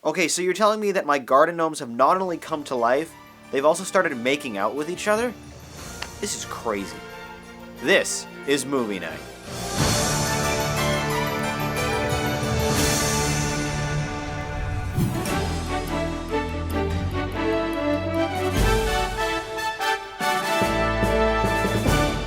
Okay, so you're telling me that my garden gnomes have not only come to life, they've also started making out with each other? This is crazy. This is Movie Night.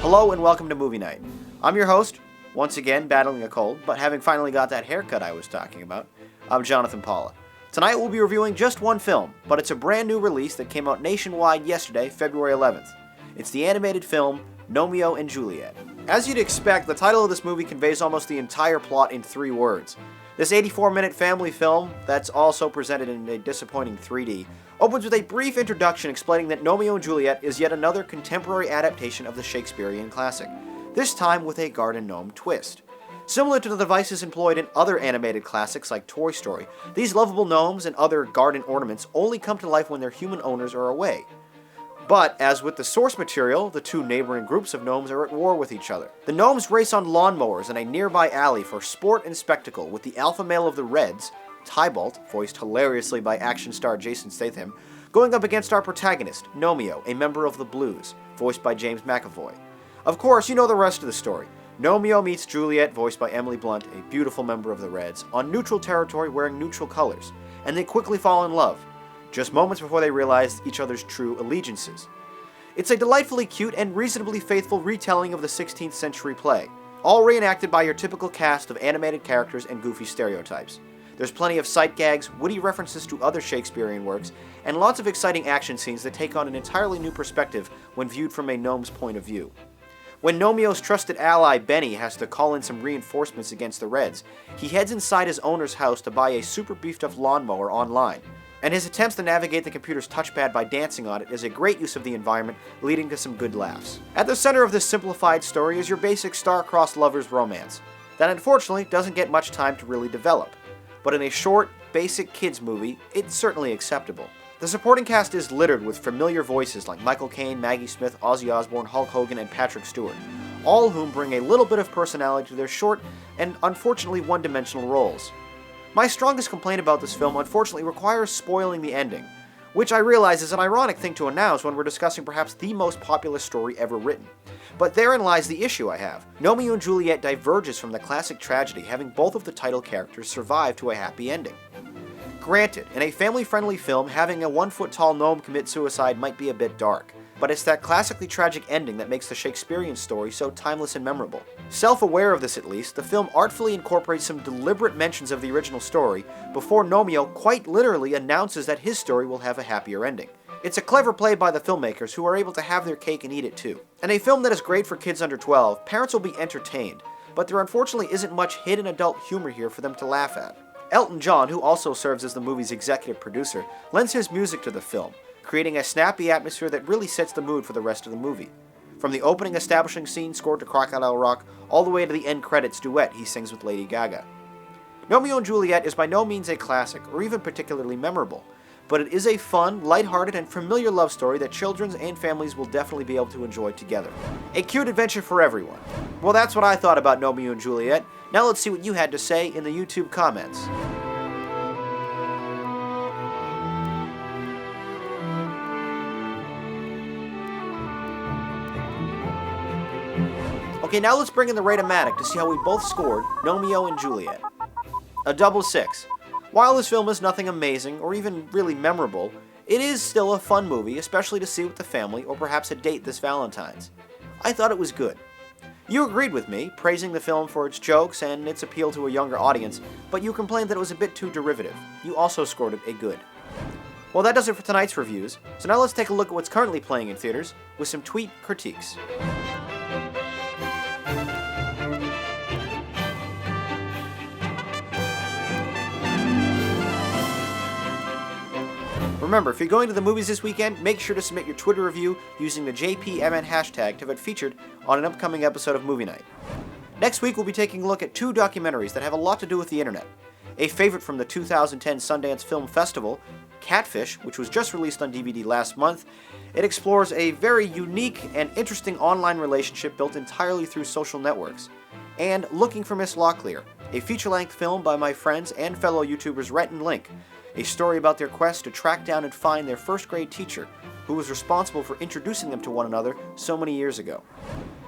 Hello and welcome to Movie Night. I'm your host, once again battling a cold, but having finally got that haircut I was talking about. I'm Jonathan Paula. Tonight we'll be reviewing just one film, but it's a brand new release that came out nationwide yesterday, February 11th. It's the animated film Gnomeo and Juliet. As you'd expect, the title of this movie conveys almost the entire plot in 3 words. This 84-minute family film, that's also presented in a disappointing 3D, opens with a brief introduction explaining that Gnomeo and Juliet is yet another contemporary adaptation of the Shakespearean classic, this time with a garden gnome twist. Similar to the devices employed in other animated classics like Toy Story, these lovable gnomes and other garden ornaments only come to life when their human owners are away. But, as with the source material, the 2 neighboring groups of gnomes are at war with each other. The gnomes race on lawnmowers in a nearby alley for sport and spectacle, with the alpha male of the Reds, Tybalt, voiced hilariously by action star Jason Statham, going up against our protagonist, Gnomeo, a member of the Blues, voiced by James McAvoy. Of course, you know the rest of the story. Gnomeo meets Juliet, voiced by Emily Blunt, a beautiful member of the Reds, on neutral territory wearing neutral colors, and they quickly fall in love, just moments before they realize each other's true allegiances. It's a delightfully cute and reasonably faithful retelling of the 16th century play, all reenacted by your typical cast of animated characters and goofy stereotypes. There's plenty of sight gags, witty references to other Shakespearean works, and lots of exciting action scenes that take on an entirely new perspective when viewed from a gnome's point of view. When Gnomeo's trusted ally Benny has to call in some reinforcements against the Reds, he heads inside his owner's house to buy a super beefed up lawnmower online, and his attempts to navigate the computer's touchpad by dancing on it is a great use of the environment, leading to some good laughs. At the center of this simplified story is your basic star-crossed lovers romance, that unfortunately doesn't get much time to really develop. But in a short, basic kids movie, it's certainly acceptable. The supporting cast is littered with familiar voices like Michael Caine, Maggie Smith, Ozzy Osbourne, Hulk Hogan, and Patrick Stewart, all of whom bring a little bit of personality to their short and unfortunately one-dimensional roles. My strongest complaint about this film unfortunately requires spoiling the ending, which I realize is an ironic thing to announce when we're discussing perhaps the most popular story ever written. But therein lies the issue I have. Gnomeo and Juliet diverges from the classic tragedy, having both of the title characters survive to a happy ending. Granted, in a family-friendly film, having a 1-foot-tall gnome commit suicide might be a bit dark, but it's that classically tragic ending that makes the Shakespearean story so timeless and memorable. Self-aware of this at least, the film artfully incorporates some deliberate mentions of the original story before Gnomeo quite literally announces that his story will have a happier ending. It's a clever play by the filmmakers who are able to have their cake and eat it too. In a film that is great for kids under 12, parents will be entertained, but there unfortunately isn't much hidden adult humor here for them to laugh at. Elton John, who also serves as the movie's executive producer, lends his music to the film, creating a snappy atmosphere that really sets the mood for the rest of the movie. From the opening establishing scene scored to Crocodile Rock, all the way to the end credits duet he sings with Lady Gaga. Gnomeo and Juliet is by no means a classic, or even particularly memorable, but it is a fun, lighthearted, and familiar love story that children and families will definitely be able to enjoy together. A cute adventure for everyone. Well, that's what I thought about Gnomeo and Juliet. Now let's see what you had to say in the YouTube comments. Okay, now let's bring in the Rate-O-Matic to see how we both scored Gnomeo and Juliet. A double 6. While this film is nothing amazing or even really memorable, it is still a fun movie, especially to see with the family or perhaps a date this Valentine's. I thought it was good. You agreed with me, praising the film for its jokes and its appeal to a younger audience, but you complained that it was a bit too derivative. You also scored it a good. Well, that does it for tonight's reviews, so now let's take a look at what's currently playing in theaters with some tweet critiques. Remember, if you're going to the movies this weekend, make sure to submit your Twitter review using the JPMN hashtag to get featured on an upcoming episode of Movie Night. Next week, we'll be taking a look at 2 documentaries that have a lot to do with the internet. A favorite from the 2010 Sundance Film Festival, Catfish, which was just released on DVD last month. It explores a very unique and interesting online relationship built entirely through social networks. And Looking for Miss Locklear, a feature-length film by my friends and fellow YouTubers Rhett and Link, a story about their quest to track down and find their first-grade teacher, who was responsible for introducing them to one another so many years ago.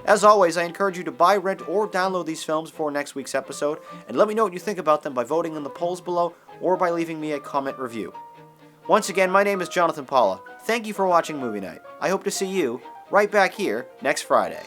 As always, I encourage you to buy, rent, or download these films for next week's episode, and let me know what you think about them by voting in the polls below or by leaving me a comment review. Once again, my name is Jonathan Paula. Thank you for watching Movie Night. I hope to see you right back here next Friday.